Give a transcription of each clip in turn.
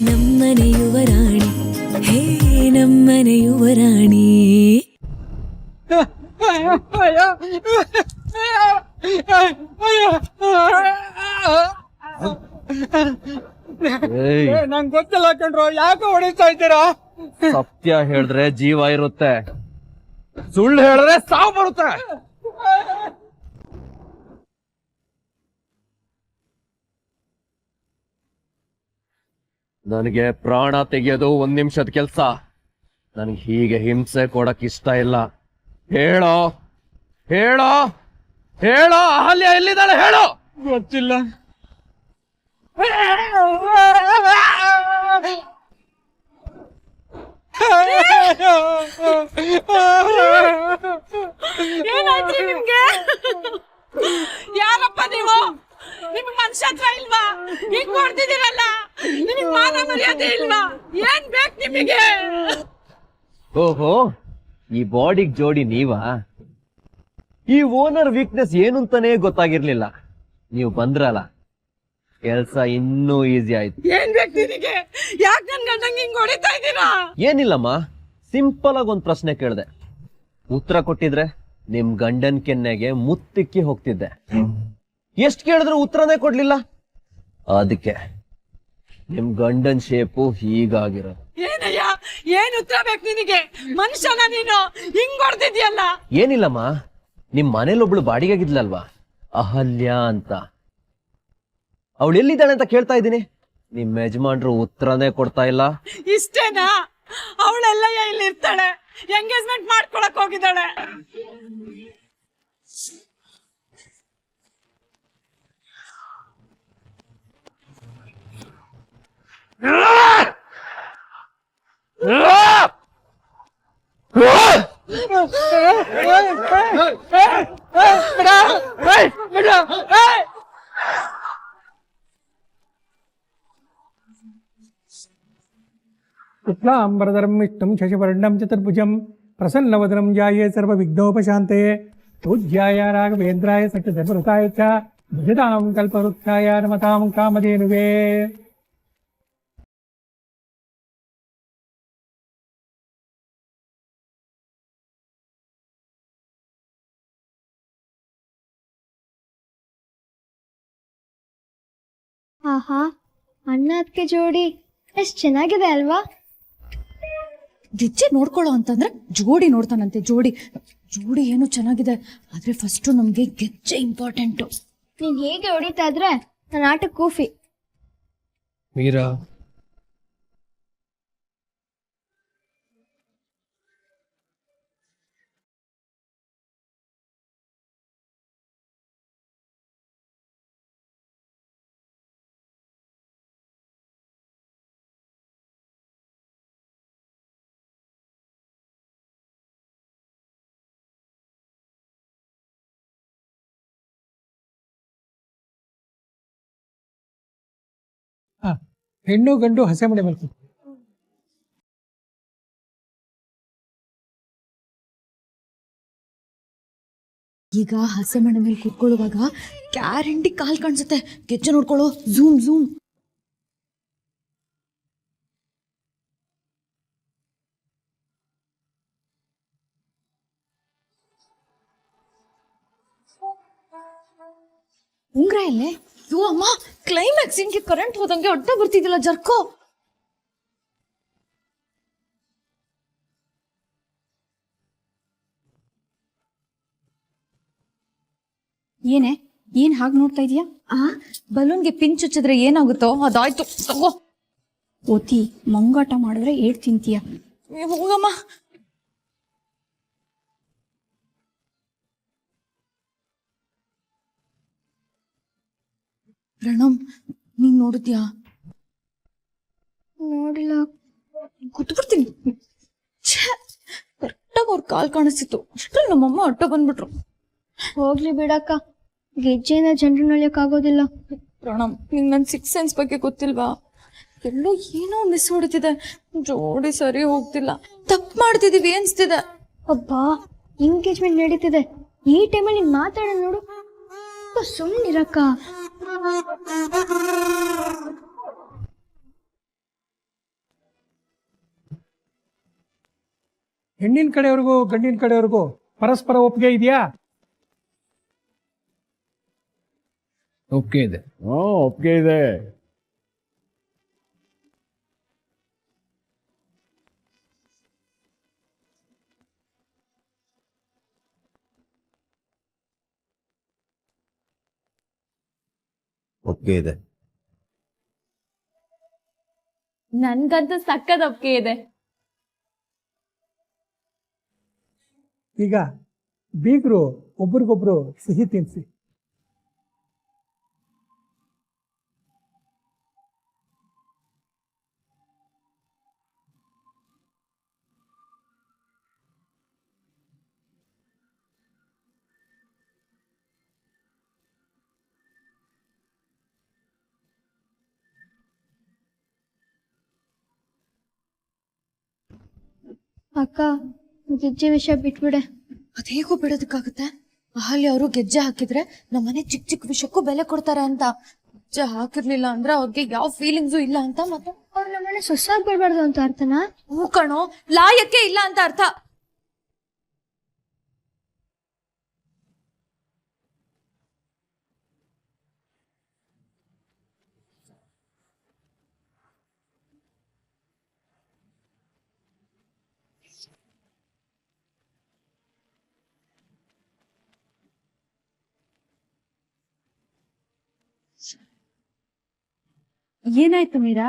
ನಮ್ಮನೆ ಯುವರಾಣಿ ಹೇ ನಮ್ಮನೆ ಯುವರಾಣಿ. ನಂಗೆ ಗೊತ್ತಿಲ್ಲ ಕಣ್ರು, ಯಾಕೆ ಹೊಡಿತಾ ಇದ್ದೀರಾ? ಸತ್ಯ ಹೇಳಿದ್ರೆ ಜೀವ ಇರುತ್ತೆ, ಸುಳ್ಳು ಹೇಳಿದ್ರೆ ಸಾವು ಬರುತ್ತೆ. ನನಗೆ ಪ್ರಾಣ ತೆಗೆಯೋದು 1 ನಿಮಿಷದ ಕೆಲ್ಸ. ನನಗೆ ಹೀಗೆ ಹಿಂಸೆ ಕೊಡಕ್ ಇಷ್ಟ ಇಲ್ಲ. ಹೇಳೋ ಹೇಳೋ ಹೇಳೋ, ಅಹಲ್ಯ ಎಲ್ಲಿದ್ದಾಳೆ ಹೇಳೋ. ಗೊತ್ತಿಲ್ಲ. ಏನಾಯ್ತ್ರಿ ನಿಮ್ಗೆ? ಯಾರಪ್ಪ ನೀವು? ನಿಮ್ಗೆ ಮನುಷ್ಯತ್ವ ಇಲ್ವಾ? ಹಿಂಗ್ ಮಾಡ್ತಿದ್ದೀರಲ್ಲ, ನಿಮ್ಗೆ ಮಾನ ಮರ್ಯಾದೆ ಇಲ್ವಾ? ಏನ್ ಬೇಕು ನಿಮಗೆ? ಓಹೋ, ಈ ಬಾಡಿಗ್ ಜೋಡಿ ನೀವಾ? ಈ ಓನರ್ ವೀಕ್ನೆಸ್ ಏನು ಅಂತಾನೆ ಗೊತ್ತಾಗಿರ್ಲಿಲ್ಲ. ನೀವು ಬಂದ್ರಲ್ಲ, ಕೆಲ್ಸ ಇನ್ನೂ ಈಸಿ ಆಯ್ತು. ಏನ್ ಬೇಕು ನಿನಗೆ? ಯಾಕೆ ನನ್ ಗಂಡಂಗ್ ಹಿಂಗ್ ಹೊಡಿತಾ ಇದ್ದೀರಾ? ಏನಿಲ್ಲಮ್ಮ, ಸಿಂಪಲ್ ಆಗಿ ಒಂದ್ ಪ್ರಶ್ನೆ ಕೇಳ್ದೆ, ಉತ್ತರ ಕೊಟ್ಟಿದ್ರೆ ನಿಮ್ ಗಂಡನ್ ಕೆನ್ನೆಗೆ ಮುತ್ತಿಕ್ಕಿ ಹೋಗ್ತಿದ್ದೆ. ಎಷ್ಟ್ ಕೇಳಿದ್ರು ಉತ್ತರನೇ ಕೊಡ್ಲಿಲ್ಲ, ಅದಕ್ಕೆ ನಿಮ್ ಗಂಡನ್ ಶೇಪು ಹೀಗಾಗಿರೋದು. ಏನಯ್ಯ, ಏನ್ ಉತ್ತರ ಬೇಕು ನಿನಗೆ? ಮನುಷ್ಯನ ನೀನು ಹಿಂಗ್ ಹೊಡ್ದಿದ್ಯಲ್ಲ. ಏನಿಲ್ಲಮ್ಮ, ನಿಮ್ ಮನೇಲೊಬ್ಳು ಬಾಡಿಗೆಗಿದ್ಲಲ್ವಾ, ಅಹಲ್ಯ ಅಂತ, ಅವಳು ಎಲ್ಲಿದ್ದಾಳೆ ಅಂತ ಕೇಳ್ತಾ ಇದ್ದೀನಿ. ನಿಮ್ ಯಜಮಾನ್ರು ಉತ್ತರನೇ ಕೊಡ್ತಾ ಇಲ್ಲ. ಇಷ್ಟೇನಾ? ಅವಳೆಲ್ಲ ಇಲ್ಲಿ ಇರ್ತಾಳೆ, ಎಂಗೇಜ್ಮೆಂಟ್ ಮಾಡ್ಕೊಳಕ್ ಹೋಗಿದ್ದಾಳೆ. शुक्लांबरधरं विष्णुं शशिवर्णं चतुर्भुजं प्रसन्नवदनं ध्याये सर्वविघ्नोपशान्तये पूज्याय राघवेन्द्राय सत्यधर्मरताय च भजतां कल्पवृक्षाय नमतां कामधेनुवे. ಆಹಾ, ಅಣ್ಣ ಅದಕ್ಕೆ ಜೋಡಿ ಎಷ್ಟು ಚೆನ್ನಾಗಿದೆ ಅಲ್ವಾ? ಗೆಜ್ಜೆ ನೋಡ್ಕೊಳ್ಳೋ ಅಂತಂದ್ರೆ ಜೋಡಿ ನೋಡ್ತಾನಂತೆ. ಜೋಡಿ ಜೋಡಿ ಏನು ಚೆನ್ನಾಗಿದೆ, ಆದ್ರೆ ಫಸ್ಟ್ ನಮ್ಗೆ ಗೆಜ್ಜೆ ಇಂಪಾರ್ಟೆಂಟು. ನೀನ್ ಹೇಗೆ ಹೊಡಿತಾ ಇದ್ರೆ ನನ್ನ ಆಟ ಕೂಫಿ. ಮೀರಾ, ಹೆಣ್ಣು ಗಂಡು ಹಸೆ ಮನೆ ಮೇಲೆ ಕೂತ್ಕೊ. ಈಗ ಹಸೆ ಮನೆ ಮೇಲೆ ಕೂತ್ಕೊಳ್ಳುವಾಗ ಗ್ಯಾರಂಟಿ ಕಾಲ್ ಕಾಣಿಸುತ್ತೆ. ಗೆಜ್ಜೆ ನೋಡ್ಕೊಳ್ಳೋ, ಝೂಮ್ ಝೂಮ್. ಉಂಗ್ರ ಎಲ್ಲೇ? ಯೋ ಅಮ್ಮ, ಕ್ಲೈಮ್ಯಾಕ್ಸ್ ಹಿಂಗೆ ಕರೆಂಟ್ ಹೋದಂಗೆ ಅಡ್ಡ ಬರ್ತಿದ್ದಿಲ್ಲ, ಜರ್ಕೋ. ಏನೇ, ಏನ್ ಹಾಗೆ ನೋಡ್ತಾ ಇದೀಯಾ? ಬಲೂನ್ಗೆ ಪಿನ್ ಚುಚ್ಚಿದ್ರೆ ಏನಾಗುತ್ತೋ ಅದಾಯ್ತು, ತಗೋ. ಓತಿ, ಮಂಗಾಟ ಮಾಡಿದ್ರೆ ಏಟ್ ತಿಂತೀಯ. ಹೋಗಮ್ಮ. ಪ್ರಣಮ್, ನೀನ್ ನೋಡಿದ್ಯಾ? ನೋಡಿಲ್ಲ. ಕೂತ್ಬಿಡ್ತೀನಿ. ಕರೆಕ್ಟಾಗಿ ಅವ್ರ ಕಾಲ್ ಕಾಣಿಸ್ತಿತ್ತು, ಅಷ್ಟ್ರಲ್ಲಿ ನಮ್ಮಮ್ಮ ಅಡ್ಡ ಬಂದ್ಬಿಟ್ರು. ಹೋಗ್ಲಿ ಬಿಡಕ್ಕ, ಗೆಜ್ಜೆನ ಜನರು ನಳಿಯಕ್ಕಾಗೋದಿಲ್ಲ. ಪ್ರಣಮ್, ನಿಂಗೆ ನನ್ನ 6th ಸೆನ್ಸ್ ಬಗ್ಗೆ ಗೊತ್ತಿಲ್ವಾ? ಎಲ್ಲೋ ಏನೋ ಮಿಸ್ ಹೊಡಿತಿದೆ, ಜೋಡಿ ಸರಿ ಹೋಗ್ತಿಲ್ಲ, ತಪ್ಪು ಮಾಡ್ತಿದೀವಿ ಅನ್ಸ್ತಿದೆ. ಅಬ್ಬಾ, ಎಂಗೇಜ್ಮೆಂಟ್ ನಡೀತಿದೆ, ಈ ಟೈಮಲ್ಲಿ ನೀನ್ ಮಾತಾಡ ನೋಡು. ಸುಮ್ಮನಿರಕ್ಕ. ಹೆಣ್ಣಿನ ಕಡೆಯವ್ರಿಗೂ ಗಂಡಿನ ಕಡೆಯವ್ರಿಗೂ ಪರಸ್ಪರ ಒಪ್ಪಿಗೆ ಇದೆಯಾ? ಒಪ್ಪಿಗೆ ಇದೆ. ಒಪ್ಪಿಗೆ ಇದೆ. ಒಪ್ಪಿಗೆ ಇದೆ. ನನ್ಗಂತೂ ಸಕ್ಕದ ಒಪ್ಪಿಗೆ ಇದೆ. ಈಗ ಬೀಗರು ಒಬ್ರಿಗೊಬ್ರು ಸಿಹಿ ತಿನ್ಸಿ. ಅಕ್ಕ ಗೆಜ್ಜೆ ವಿಷಯ ಬಿಟ್ಬಿಡೆ. ಅದೇಗೂ ಬಿಡೋದಕ್ಕಾಗುತ್ತೆ? ಅಹಲ್ಯ ಅವರು ಗೆಜ್ಜೆ ಹಾಕಿದ್ರೆ ನಮ್ಮನೆ ಚಿಕ್ಕ ಚಿಕ್ಕ ವಿಷಯಕ್ಕೂ ಬೆಲೆ ಕೊಡ್ತಾರೆ ಅಂತ. ಗೆಜ್ಜೆ ಹಾಕಿರ್ಲಿಲ್ಲ ಅಂದ್ರೆ ಅವ್ರಿಗೆ ಯಾವ ಫೀಲಿಂಗ್ಸು ಇಲ್ಲ ಅಂತ. ಮತ್ತೆ ಅವ್ರು ನಮ್ಮನೆ ಸೊಸಾಗಿ ಬರ್ಬಾರ್ದು ಅಂತ ಅರ್ಥನಾ? ಹೂ ಕಣೋ, ಲಾಯಕ್ಕೆ ಇಲ್ಲ ಅಂತ ಅರ್ಥ. ಏನಾಯ್ತು ಮೀರಾ?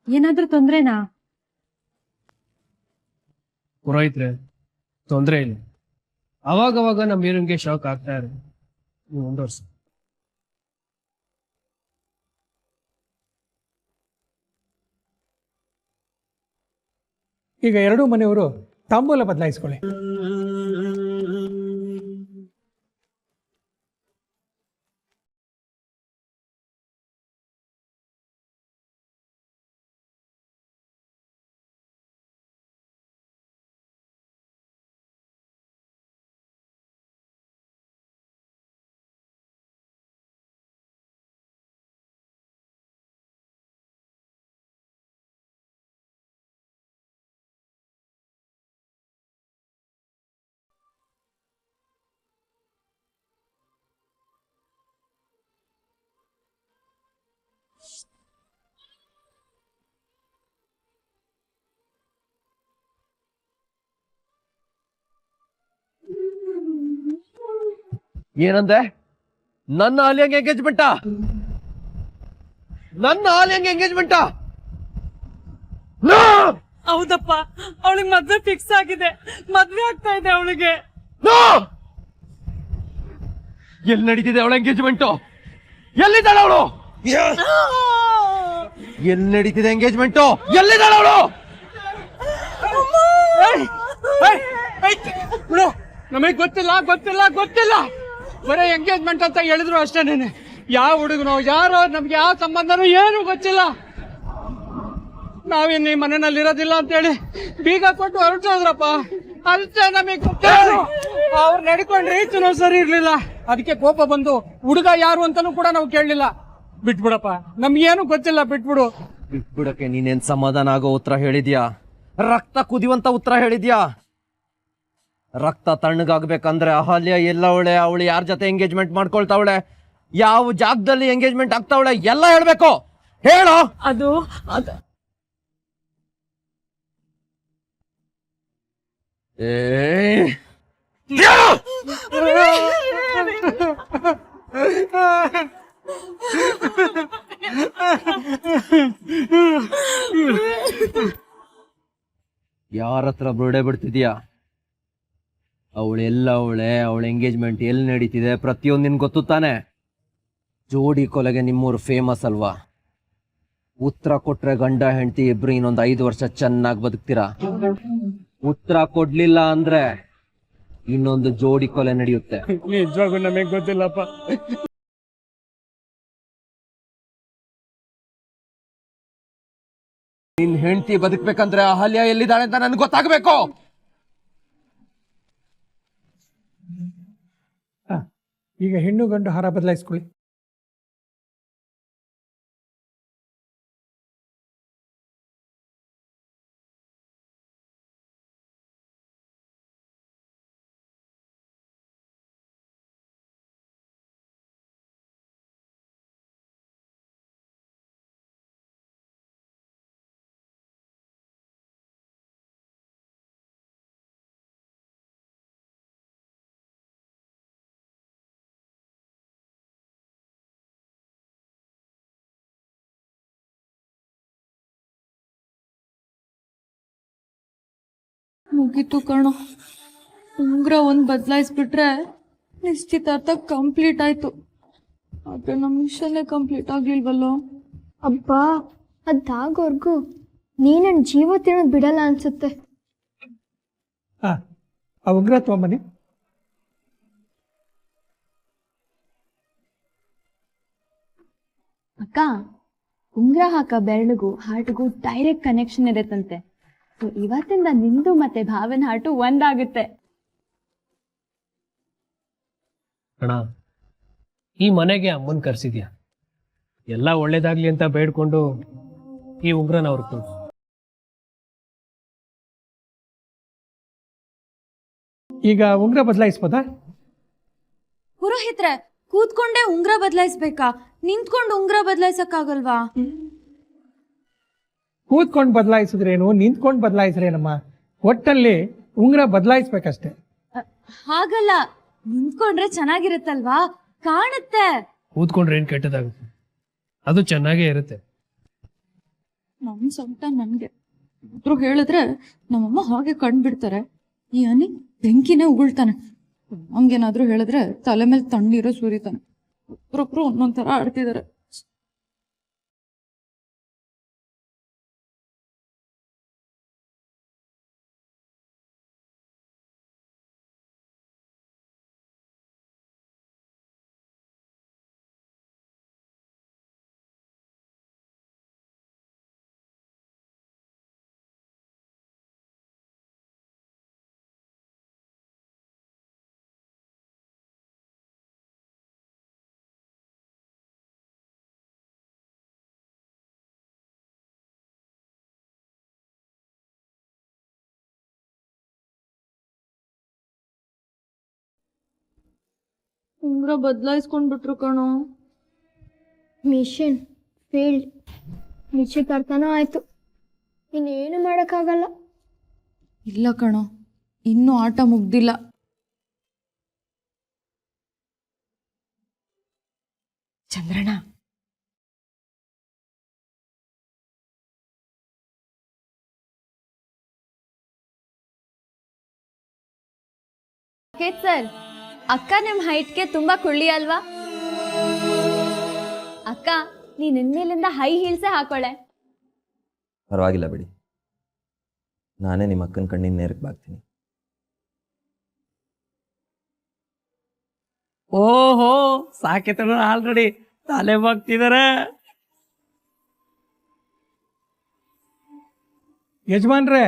ಏನಾದ್ರೂ ತೊಂದ್ರೆನಾ? ಪುರೋಹಿತ್ರೆ, ತೊಂದರೆ ಇಲ್ಲ. ಅವಾಗವಾಗ ನಮ್ಮ ಮೀರಂಗೆ ಶಾಕ್ ಆಗ್ತಾ ಇದೆ. ನೀವು ಮುಂದುವರ್ಸಿ. ಈಗ ಎರಡೂ ಮನೆಯವರು ತಾಂಬೂಲ ಬದಲಾಯಿಸ್ಕೊಳ್ಳಿ. ಏನಂದೆ? ನನ್ನ ಆಲಿಯಂಗೆ ಎಂಗೇಜ್ಮೆಂಟಾ? ನನ್ನ ಆಲಿಯಂಗೆ ಎಂಗೇಜ್ಮೆಂಟಾ? ಹೌದಪ್ಪ, ಅವಳಿಗೆ ಮದ್ವೆ ಫಿಕ್ಸ್ ಆಗಿದೆ. ಮದ್ವೆ ಆಗ್ತಾ ಇದೆ ಅವಳಿಗೆ. ಎಲ್ಲಿ ನಡೀತಿದೆ ಅವಳ ಎಂಗೇಜ್ಮೆಂಟು? ಎಲ್ಲಿದ್ದಾಳ ಅವಳು? ಎಲ್ಲಿ ನಡೀತಿದೆ ಎಂಗೇಜ್ಮೆಂಟು? ಎಲ್ಲಿದ್ದಾಳ ಅವಳು? ನಮಗೆ ಗೊತ್ತಿಲ್ಲ ಗೊತ್ತಿಲ್ಲ ಗೊತ್ತಿಲ್ಲ. ಬರೀ ಎಂಗೇಜ್ಮೆಂಟ್ ಅಂತ ಹೇಳಿದ್ರು ಅಷ್ಟೇನೇನೆ. ಯಾವ ಹುಡುಗನೋ ಯಾರೋ ನಮ್ಗೆ ಯಾವ ಸಂಬಂಧನೂ ಏನು ಗೊತ್ತಿಲ್ಲ. ನಾವಿನ್ನು ಈ ಮನೆಯಲ್ಲಿ ಇರೋದಿಲ್ಲ ಅಂತ ಹೇಳಿ ಬೀಗ ಕೊಟ್ಟು ಹೊರಟೋದ್ರಪ್ಪ. ಅಷ್ಟೇ ನಮಗೆ ಅವ್ರು ನಡ್ಕೊಂಡ್ ರೀತಿನೂ ಸರಿ ಇರ್ಲಿಲ್ಲ. ಅದಕ್ಕೆ ಕೋಪ ಬಂದು ಹುಡುಗ ಯಾರು ಅಂತಾನೂ ಕೂಡ ನಾವು ಕೇಳಲಿಲ್ಲ. ಬಿಟ್ಬಿಡಪ್ಪ, ನಮ್ಗೇನು ಗೊತ್ತಿಲ್ಲ, ಬಿಟ್ಬಿಡು. ಬಿಟ್ಬಿಡಕ್ಕೆ ನೀನೇನ್ ಸಮಾಧಾನ ಆಗೋ ಉತ್ತರ ಹೇಳಿದ್ಯಾ? ರಕ್ತ ಕುದಿಯುವಂತ ಉತ್ತರ ಹೇಳಿದ್ಯಾ? ರಕ್ತ ತಣ್ಣಗಾಗ್ಬೇಕಂದ್ರೆ ಅಹಲ್ಯ ಎಲ್ಲವಳೆ, ಅವಳು ಯಾರ ಜೊತೆ ಎಂಗೇಜ್ಮೆಂಟ್ ಮಾಡ್ಕೊಳ್ತಾವಳೆ, ಯಾವ ಜಾಗದಲ್ಲಿ ಎಂಗೇಜ್ಮೆಂಟ್ ಆಗ್ತಾವಳೆ ಎಲ್ಲ ಹೇಳ್ಬೇಕು. ಹೇಳೋ. ಅದು ಯಾರ ಹತ್ರ ಬುರುಡೆ ಬಿಡ್ತಿದ್ಯಾ? ಅವಳೆಲ್ಲ ಅವಳ ಎಂಗೇಜ್ಮೆಂಟ್ ಎಲ್ಲಿ ನಡೀತಿದೆ ಪ್ರತಿಯೊಂದು ನಿನ್ ಗೊತ್ತು ತಾನೆ. ಜೋಡಿ ಕೊಲೆಗೆ ನಿಮ್ಮೂರು ಫೇಮಸ್ ಅಲ್ವಾ? ಉತ್ತರ ಕೊಟ್ರೆ ಗಂಡ ಹೆಂಡತಿ ಇಬ್ರು ಇನ್ನೊಂದು 5 ವರ್ಷ ಚೆನ್ನಾಗಿ ಬದುಕ್ತೀರಾ. ಉತ್ತರ ಕೊಡ್ಲಿಲ್ಲ ಅಂದ್ರೆ ಇನ್ನೊಂದು ಜೋಡಿ ಕೊಲೆ ನಡೆಯುತ್ತೆ. ನಿಜವಾಗೂ ನಮಗೆ ಗೊತ್ತಿಲ್ಲಪ್ಪ. ನಿನ್ ಹೆಂಡತಿ ಬದುಕ್ಬೇಕಂದ್ರೆ ಅಹಲ್ಯ ಎಲ್ಲಿದ್ದಾಳೆ ಅಂತ ನನ್ಗೆ ಗೊತ್ತಾಗ್ಬೇಕು. ಈಗ ಹೆಣ್ಣು ಗಂಡು ಹಾರ ಬದಲಾಯಿಸ್ಕೊಳ್ಳಿ. ಮುಗೀತು ಕಣೋ. ಉಂಗ್ರ ಒಂದ್ ಬದಲಾಯಿಸ್ಬಿಟ್ರೆ ನಿಶ್ಚಿತಾರ್ಥ ಕಂಪ್ಲೀಟ್ ಆಯ್ತು. ಆದ್ರೆ ನಮ್ಮ ಮಿಷನ್ನೇ ಕಂಪ್ಲೀಟ್ ಆಗ್ಲಿಲ್ವಲ್ಲೋ. ಅಬ್ಬಾ ಅದಾಗೋರ್ಗು ನೀ ನನ್ನ ಜೀವ ತಿನ್ನೋದು ಬಿಡಲ್ಲ ಅನ್ಸುತ್ತೆ. ಹಾ ಆ ಉಂಗ್ರ ತಗೊಂಬನ್ನಿ. ಅಕ್ಕ, ಉಂಗ್ರ ಹಾಕ ಬೆರಳಿಗೂ ಹಾರ್ಟ್ಗೂ ಡೈರೆಕ್ಟ್ ಕನೆಕ್ಷನ್ ಇರುತ್ತಂತೆ. ಸೊ ಇವತ್ತಿಂದ ನಿಂದು ಮತ್ತೆ ಭಾವನ ಹಾರ್ಟು ಒಂದಾಗುತ್ತೆ. ಅಣ್ಣ, ಈ ಮನೆಗೆ ಅಮ್ಮನ್ ಕರ್ಸಿದ್ಯಾ, ಎಲ್ಲ ಒಳ್ಳೇದಾಗ್ಲಿ ಅಂತ ಬೇಡ್ಕೊಂಡು ಈ ಉಂಗ್ರನ ಅವ್ರಿಗೆ ಕೊಡು. ಈಗ ಉಂಗ್ರ ಬದಲಾಯಿಸ್ಬೋದಾ? ಪುರೋಹಿತ್ರೆ, ಕೂತ್ಕೊಂಡೇ ಉಂಗ್ರ ಬದಲಾಯಿಸ್ಬೇಕಾ? ನಿಂತ್ಕೊಂಡು ಉಂಗ್ರ ಬದಲಾಯಿಸಕ್ಕಾಗಲ್ವಾ? ಕೂತ್ಕೊಂಡು ಬದಲಾಯಿಸಿದ್ರೇನು, ನಿಂತ್ಕೊಂಡು ಬದಲಾಯಿಸ್ರೇನಮ್ಮ, ಒಟ್ಟಲ್ಲಿ ಉಂಗ್ರ ಬದಲಾಯಿಸ್ಬೇಕಷ್ಟೇ. ಹಾಗಲ್ಲ, ನಿಂತ್ಕೊಂಡ್ರೆ ಚೆನ್ನಾಗಿರುತ್ತಲ್ವಾ, ಕಾಣುತ್ತೆ. ಕೂತ್ಕೊಂಡ್ರೆ ಏನ್ ಕೆಟ್ಟದಾಗುತ್ತೆ, ಅದು ಚೆನ್ನಾಗೇ ಇರುತ್ತೆ. ನಮ್ ಸೊಂಟ ನನ್ಗೆ ಇಬ್ರು ಹೇಳಿದ್ರೆ ನಮ್ಮಮ್ಮ ಹಾಗೆ ಕಂಡ್ಬಿಡ್ತಾರೆ. ಈ ಅನಿ ಬೆಂಕಿನೇ ಉಗುಳ್ತಾನೆ. ಹಂಗೇನಾದ್ರೂ ಹೇಳಿದ್ರೆ ತಲೆ ಮೇಲೆ ತಣ್ಣೀರೋ ಸುರಿತಾನೆ. ಒಬ್ರೊಬ್ರು ಒಂದೊಂದ್ ಥರ ಆಡ್ತಿದಾರೆ. ಉಂಗ್ರ ಬದಲಾಯಿಸ್ಕೊಂಡ್ಬಿಟ್ರು ಕಣೋ. Mission failed. ನಿಶ್ಚಿತಾರ್ಥನೂ ಆಯ್ತು, ಇನ್ನೇನು ಮಾಡೋಕ್ಕಾಗಲ್ಲ. ಇಲ್ಲ ಕಣೋ, ಇನ್ನೂ ಆಟ ಮುಗ್ದಿಲ್ಲ. ಚಂದ್ರಣ್ಣ, ಸರ್, ಅಕ್ಕ ನಿಮ್ ಹೈಟ್ಗೆ ತುಂಬಾ ಕುಳ್ಳಿ ಅಲ್ವಾ? ಅಕ್ಕ, ನೀನ್ ಇನ್ಮೇಲಿಂದ ಹೈ ಹೀಲ್ಸೇ ಹಾಕೊಳ್ಳೆ. ಪರವಾಗಿಲ್ಲ ಬಿಡಿ, ನಾನೇ ನಿಮ್ಮ ಅಕ್ಕನ ಕಣ್ಣಿನ ನೇರಕ್ಕೆ ಬಾಗ್ತೀನಿ. ಓಹೋ, ಸಾಕೆತನ ಆಲ್ರೆಡಿ ತಲೆ ಬಾಗ್ತಿದಾರೆ. ಯಜಮಾನ್ರೆ,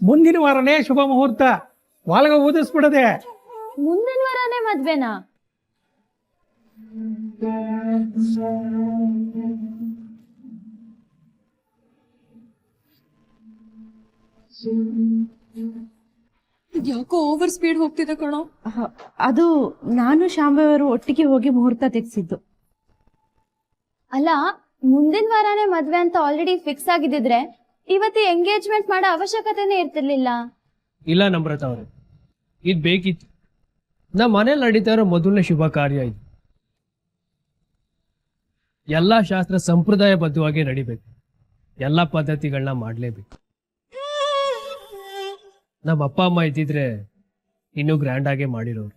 ಮುಂದಿನ ವಾರನೇ ಶುಭ ಮುಹೂರ್ತ, ವಾಲ್ಗ ಊದಿಸ್ಬಿಡದೆ. ಮುಂದಿನ ವಾರನೇ ಮದ್ವೆನಾ? ಯಾಕೋ ಓವರ್ ಸ್ಪೀಡ್ ಹೋಗ್ತಿದೆ ಕಣೋ. ಅದು ನಾನು ಶಾಂಭವಿಯವರು ಒಟ್ಟಿಗೆ ಹೋಗಿ ಮುಹೂರ್ತ ತೆಗ್ಸಿದ್ದು. ಅಲ್ಲ, ಮುಂದಿನ ವಾರನೇ ಮದ್ವೆ ಅಂತ ಆಲ್ರೆಡಿ ಫಿಕ್ಸ್ ಆಗಿದ್ದಿದ್ರೆ ಇವತ್ತು ಎಂಗೇಜ್ಮೆಂಟ್ ಮಾಡೋ ಅವಶ್ಯಕತೆನೇ ಇರ್ತಿರ್ಲಿಲ್ಲ. ಇಲ್ಲ ನಮ್ರತ ಅವ್ರೆ, ಇದ್ ಬೇಕಿತ್ತು. ನಮ್ಮ ಮನೇಲಿ ನಡೀತಾ ಇರೋ ಮೊದಲನೇ ಶುಭ ಕಾರ್ಯ ಇದು. ಎಲ್ಲಾ ಶಾಸ್ತ್ರ ಸಂಪ್ರದಾಯಬದ್ಧವಾಗಿ ನಡಿಬೇಕು, ಎಲ್ಲಾ ಪದ್ಧತಿಗಳನ್ನ ಮಾಡ್ಲೇಬೇಕು. ನಮ್ಮ ಅಪ್ಪ ಅಮ್ಮ ಇದ್ದಿದ್ರೆ ಇನ್ನೂ ಗ್ರ್ಯಾಂಡ್ ಆಗೇ ಮಾಡಿರೋರು.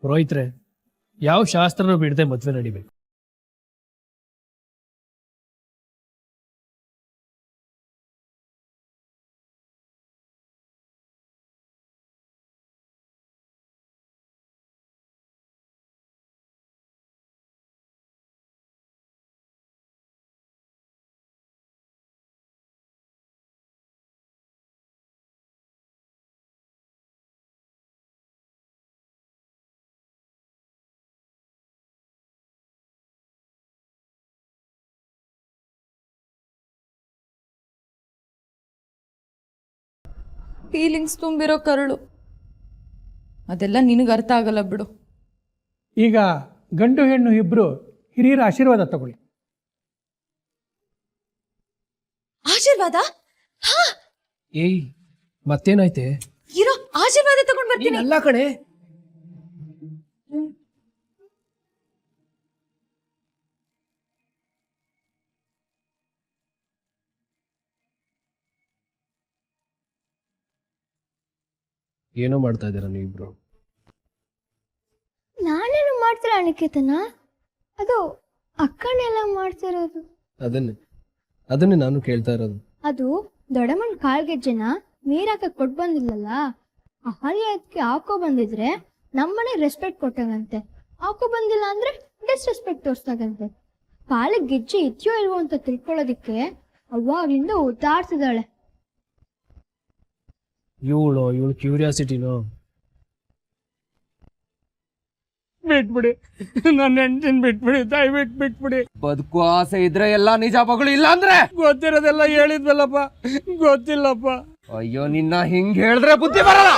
ಪುರೋಹಿತ್ರೆ, ಯಾವ ಶಾಸ್ತ್ರನೂ ಬಿಡದೆ ಮದ್ವೆ ನಡಿಬೇಕು. ಫೀಲಿಂಗ್ಸ್ ತುಂಬಿರೋ ಕರಳು, ಅದೆಲ್ಲ ನಿನಗೆ ಅರ್ಥ ಆಗಲ್ಲ ಬಿಡು. ಈಗ ಗಂಡು ಹೆಣ್ಣು ಇಬ್ರು ಹಿರಿಯರ ಆಶೀರ್ವಾದ ತಗೊಳ್ಳಿ. ಆಶೀರ್ವಾದ? ಏಯ್, ಮತ್ತೇನಾಯ್ತೆ? ಇರೋ ಆಶೀರ್ವಾದ ತಗೊಂಡ್ ಬರ್ತೀನಿ. ಎಲ್ಲ ಕಡೆ ಏನೋ ಮಾಡ್ತಾ ಇದ್ದೀರಾ ನೀವಿಬ್ರು. ನಾನೇನು ಮಾಡ್ತೀರ ಅನಿಕೇತನ? ಅದು ಅಕ್ಕನೆಲ್ಲ ಮಾಡ್ತಿರೋದು. ಅದನ್ನೇ ನಾನು ಕೇಳ್ತಾ ಇರೋದು. ಅದು ದೊಡ್ಡಮ್ಮನ ಕಾಲ್ಗೆಜ್ಜೆನ ನೀರಾಕ ಕೊಟ್ಟು ಬಂದಿಲ್ಲಲ್ಲ, ಆ ಅದಕ್ಕೆ ಹಾಕೋ ಬಂದಿದ್ರೆ ನಮ್ಮನೆ ರೆಸ್ಪೆಕ್ಟ್ ಕೊಟ್ಟಂಗಂತೆ, ಹಾಕೋ ಬಂದಿಲ್ಲ ಅಂದ್ರೆ ಡಿಸ್ರೆಸ್ಪೆಕ್ಟ್ ತೋರ್ಸ್ದಾಗಂತೆ. ಕಾಲಿಗೆ ಗೆಜ್ಜೆ ಇದೆಯೋ ಇಲ್ವೋ ಅಂತ ತಿಳ್ಕೊಳ್ಳೋದಿಕ್ಕೆ ಅವಾಗ್ಲಿಂದ ಒದ್ದಾಡ್ತಿದ್ದಾಳೆ. ಇವಳು ಕ್ಯೂರಿಯಾಸಿಟಿನೋ. ಬಿಟ್ಬಿಡಿ, ನನ್ನ ಹೆಂಡತಿನ ಬಿಟ್ಬಿಡಿ, ದಯವಿಟ್ಟು ಬಿಟ್ಬಿಡಿ. ಬದುಕು ಆಸೆ ಇದ್ರೆ ಎಲ್ಲಾ ನಿಜ ಮಗಳು, ಇಲ್ಲ ಅಂದ್ರೆ ಗೊತ್ತಿರೋದೆಲ್ಲ ಹೇಳಿದ್ವಲ್ಲಪ್ಪ, ಗೊತ್ತಿಲ್ಲಪ್ಪ. ಅಯ್ಯೋ, ನಿನ್ನ ಹಿಂಗ್ ಹೇಳಿದ್ರೆ ಬುದ್ಧಿ ಬರಲ್ಲ.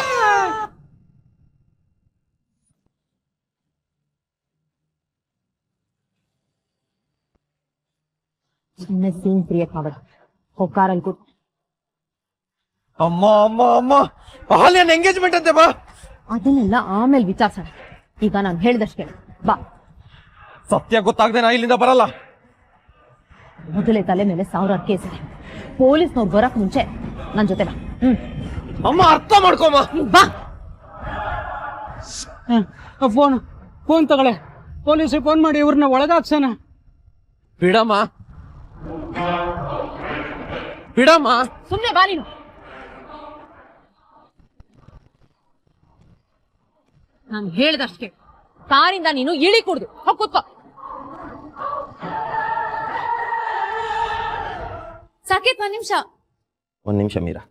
ಅಮ್ಮ ಅಮ್ಮ ಅಮ್ಮ, ಹಾಲೇನ್ ಎಂಗೇಜ್ಮೆಂಟ್ ಅಂತೆ ಬಾ. ಅದನ್ನೆಲ್ಲ ಆಮೇಲೆ ವಿಚಾರಿಸೋಣ. ಈಗ ನಾನು ಹೇಳ್ದಷ್ಟೇ ಬಾ. ಸತ್ಯ ಗೊತ್ತಾಗದೆ ನಾ ಇಲ್ಲಿಂದ ಬರಲ್ಲ. ಮೊದಲೇ ತಲೆ ಮೇಲೆ 1000 ಕೇಸ್ ಇದೆ. ಪೊಲೀಸ್ನವ್ರು ಬರಕ್ ಮುಂಚೆ ನನ್ ಜೊತೆ ಬಾ. ಅಮ್ಮ, ಅರ್ಥ ಮಾಡ್ಕೊಮ್ಮ. ಬಾ. ಫೋನ್ ತಗೊಳ್ಳೆ, ಪೊಲೀಸಿಗೆ ಫೋನ್ ಮಾಡಿ ಇವ್ರನ್ನ ಒಳಗಾಕ್ಸೋಣ. ಬಿಡಮ್ಮ, ಬಿಡಮ್ಮ. ಸುಮ್ನೆ ಬಾ ನೀನು. ನಾನು ಹೇಳ್ದಷ್ಟೇ, ಕಾರಿಂದ ನೀನು ಇಳಿ ಕುಡ್ದು ಕೂತ್ಕೋ. ಸಾಕೇತ್ ಒಂದ್ ನಿಮಿಷ. ಒಂದ್ ನಿಮಿಷ ಮೀರಾ.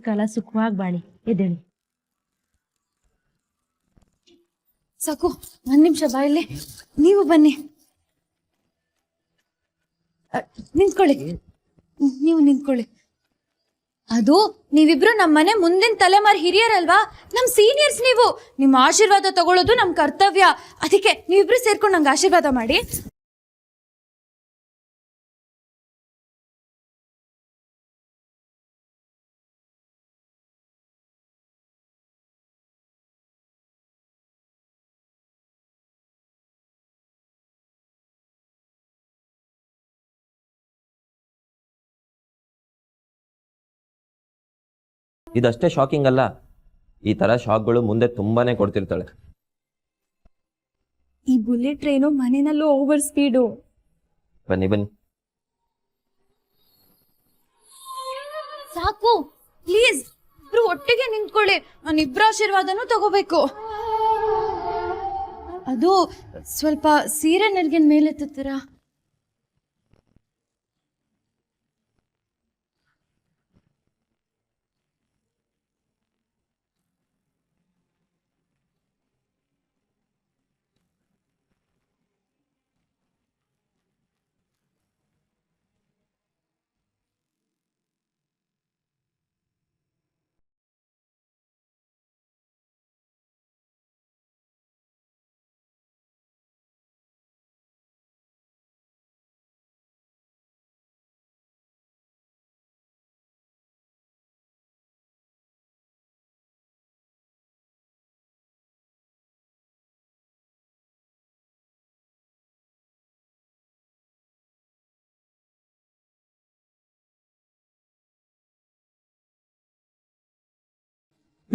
ಕಾಲ ಸುಖವಾಗಿ ಬಾಳಿ. ಎದ್ದೇಳಿ. ಸಾಕು, ಒಂದ್ ನಿಮಿಷ ಬಾ ಇಲ್ಲಿ. ನೀವು ಬನ್ನಿ, ನಿಂತ್ಕೊಳ್ಳಿ. ನೀವು ನಿಂತ್ಕೊಳ್ಳಿ. ಅದು ನೀವಿಬ್ರು ನಮ್ಮ ಮನೆ ಮುಂದಿನ ತಲೆಮಾರು ಹಿರಿಯರಲ್ವಾ, ನಮ್ ಸೀನಿಯರ್ಸ್ ನೀವು. ನಿಮ್ಮ ಆಶೀರ್ವಾದ ತಗೊಳ್ಳೋದು ನಮ್ ಕರ್ತವ್ಯ. ಅದಕ್ಕೆ ನೀವಿಬ್ರು ಸೇರ್ಕೊಂಡು ನಂಗೆ ಆಶೀರ್ವಾದ ಮಾಡಿ. ಇದಷ್ಟೇ ಶಾಕಿಂಗ್ ಅಲ್ಲ, ಈ ತರ ಶಾಕ್ಗಳು ಮುಂದೆ ತುಂಬಾನೇ ಕೊಡ್ತಿರ್ತಾಳೆ. ಈ ಬುಲೆಟ್ ಟ್ರೈನು ಮನೆಯಲ್ಲೂ ಓವರ್ ಸ್ಪೀಡು. ಬನ್ನಿ ಬನ್ನಿ. ಸಾಕು, ಪ್ಲೀಸ್ ಇಬ್ರು ಒಟ್ಟಿಗೆ ನಿಂತ್ಕೊಳ್ಳಿ. ನಾನು ಇಬ್ರ ಆಶೀರ್ವಾದನೂ ತಗೋಬೇಕು. ಅದು ಸ್ವಲ್ಪ ಸೀರೆ ನೆರ್ಗಿನ ಮೇಲೆತ್ತರ.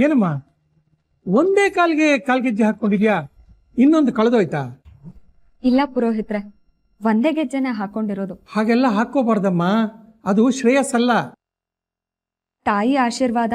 ಏನಮ್ಮ, ಒಂದೇ ಕಾಲ್ಗೆಜ್ಜೆ ಹಾಕೊಂಡಿದ್ಯಾ? ಇನ್ನೊಂದು ಕಳೆದೋಯ್ತಾ? ಇಲ್ಲ ಪುರೋಹಿತ್ರೆ, ಒಂದೇ ಗೆಜ್ಜೆನೆ ಹಾಕೊಂಡಿರೋದು. ಹಾಗೆಲ್ಲ ಹಾಕೋಬಾರ್ದಮ್ಮ, ಅದು ಶ್ರೇಯಸ್ಸಲ್ಲ. ತಾಯಿ ಆಶೀರ್ವಾದ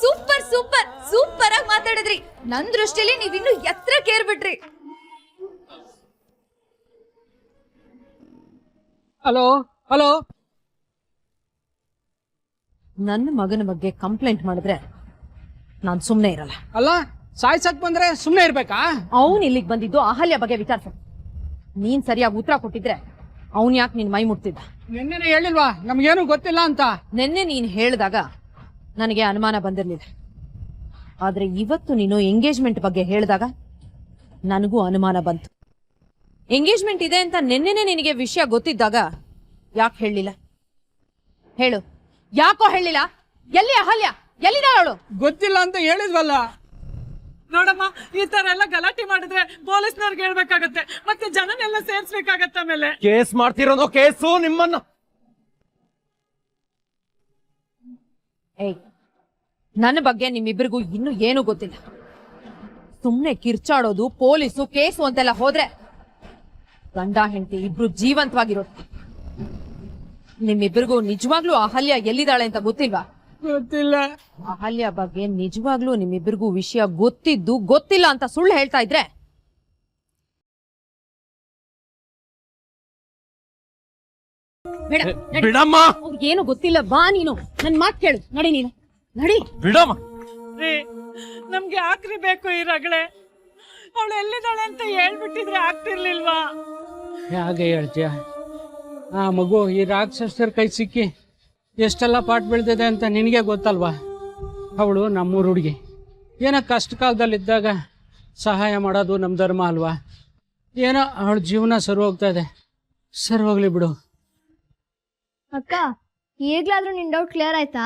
ಸೂಪರ್ ಸೂಪರ್ ಸೂಪರ್ ಆಗಿ ಮಾತಾಡಿದ್ರಿ. ನನ್ ದೃಷ್ಟಿಲಿ ನೀವಿನ್ನು ಎತ್ತರಕ್ಕೆ ಏರ್ಬಿಟ್ರಿ. ಹಲೋ ಹಲೋ, ನನ್ನ ಮಗನ ಬಗ್ಗೆ ಕಂಪ್ಲೇಂಟ್ ಮಾಡಿದ್ರೆ ನಾನು ಸುಮ್ಮನೆ ಇರಲ್ಲ. ಅಲ್ಲ ಸಾಯ್ಸಕ್ ಬಂದ್ರೆ ಸುಮ್ನೆ ಇರ್ಬೇಕಾ? ಅವನು ಇಲ್ಲಿಗೆ ಬಂದಿದ್ದು ಅಹಲ್ಯ ಬಗ್ಗೆ ವಿಚಾರಿಸ. ನೀನ್ ಸರಿಯಾಗಿ ಉತ್ತರ ಕೊಟ್ಟಿದ್ರೆ ಅವನ್ ಯಾಕೆ ನಿನ್ ಮೈ ಮುಟ್ತಿದ್ದ? ನಿನ್ನೆನೆ ಹೇಳಿಲ್ವಾ ನಮ್ಗೇನು ಗೊತ್ತಿಲ್ಲ ಅಂತ? ನಿನ್ನೆ ನೀನ್ ಹೇಳಿದಾಗ ನನಗೆ ಅನುಮಾನ ಬಂದಿರ್ಲಿಲ್ಲ. ಆದ್ರೆ ಇವತ್ತು ನೀನು ಎಂಗೇಜ್ಮೆಂಟ್ ಬಗ್ಗೆ ಹೇಳಿದಾಗ ನನಗೂ ಅನುಮಾನ ಬಂತು. ಎಂಗೇಜ್ಮೆಂಟ್ ಇದೆ ಅಂತ ನಿನ್ನೆನೆ ನಿನಗೆ ವಿಷಯ ಗೊತ್ತಿದ್ದಾಗ ಯಾಕೆ ಹೇಳಲಿಲ್ಲ? ಹೇಳು, ಯಾಕೋ ಹೇಳಿಲ್ಲ? ಎಲ್ಲಿ ಅಹಲ್ಯ? ಎಲ್ಲಿದ್ದಾಳು? ಗೊತ್ತಿಲ್ಲ ಅಂತ ಹೇಳಿದ್ವಲ್ಲ. ನೋಡಮ್ಮ, ಈ ತರ ಎಲ್ಲ ಗಲಾಟೆ ಮಾಡಿದ್ರೆ ಪೊಲೀಸ್ನವ್ರಿಗೆ ಹೇಳ್ಬೇಕಾಗತ್ತೆ, ಮತ್ತೆ ಜನನೆಲ್ಲ ಸೇರ್ಸ್ಬೇಕಾಗತ್ತೆ. ಆಮೇಲೆ ಕೇಸ್ ಮಾಡ್ತಿರೋದು ಕೇಸು ನಿಮ್ಮನ್ನ. ಏಯ್, ನನ್ನ ಬಗ್ಗೆ ನಿಮ್ಮಿಬ್ಬರಿಗೂ ಇನ್ನೂ ಏನೂ ಗೊತ್ತಿಲ್ಲ. ಸುಮ್ನೆ ಕಿರ್ಚಾಡೋದು, ಪೊಲೀಸು, ಕೇಸು ಅಂತೆಲ್ಲ ಹೋದ್ರೆ ಗಂಡ ಹೆಂಡತಿ ಇಬ್ರು ಜೀವಂತವಾಗಿರೋದು. ನಿಮ್ಮಿಬ್ಬರಿಗೂ ನಿಜವಾಗ್ಲೂ ಅಹಲ್ಯ ಎಲ್ಲಿದ್ದಾಳೆ ಅಂತ ಗೊತ್ತಿಲ್ವಾ? ಗೊತ್ತಿಲ್ಲ. ಅಹಲ್ಯ ಬಗ್ಗೆ ನಿಜವಾಗ್ಲೂ ನಿಮ್ಮಿಬ್ಬರಿಗೂ ವಿಷಯ ಗೊತ್ತಿದ್ದು ಗೊತ್ತಿಲ್ಲ ಅಂತ ಸುಳ್ಳು ಹೇಳ್ತಾ ಇದ್ರೆ ಬಿಡಮ್ಮ. ಏನು ಗೊತ್ತಿಲ್ಲ, ಬಾ ನೀನು. ನನ್ ಮಾತ್ ಕೇಳು, ನಡಿ ನೀನು, ನಡಿ. ಬಿಡಮ್ಮ. ನಮ್ಗೆ ಆಕ್ರಿ ಬೇಕು ಈ ರಗಳೆ. ಅವಳು ಎಲ್ಲಿದ್ದಾಳೆ ಅಂತ ಹೇಳ್ಬಿಟ್ಟಿದ್ರೆ ಆಗ್ತಿರ್ಲಿಲ್ವಾ? ಹಾಗೆ ಹೇಳ್ತೀಯ? ಆ ಮಗು ಈ ರಾಕ್ಷಸರ ಕೈ ಸಿಕ್ಕಿ ಎಷ್ಟೆಲ್ಲ ಪಾಠ ಬೆಳೆದಿದೆ ಅಂತ ನಿನಗೆ ಗೊತ್ತಲ್ವಾ? ಅವಳು ನಮ್ಮೂರು ಹುಡುಗಿ. ಏನೋ ಕಷ್ಟ ಕಾಲದಲ್ಲಿದ್ದಾಗ ಸಹಾಯ ಮಾಡೋದು ನಮ್ಮ ಧರ್ಮ ಅಲ್ವಾ? ಏನೋ ಅವಳ ಜೀವನ ಸರಿ ಹೋಗ್ತಾ ಇದೆ, ಸರಿ ಹೋಗ್ಲಿ ಬಿಡು. ಅಕ್ಕ, ಈಗ್ಲಾದ್ರೂ ನಿನ್ ಡೌಟ್ ಕ್ಲಿಯರ್ ಆಯ್ತಾ?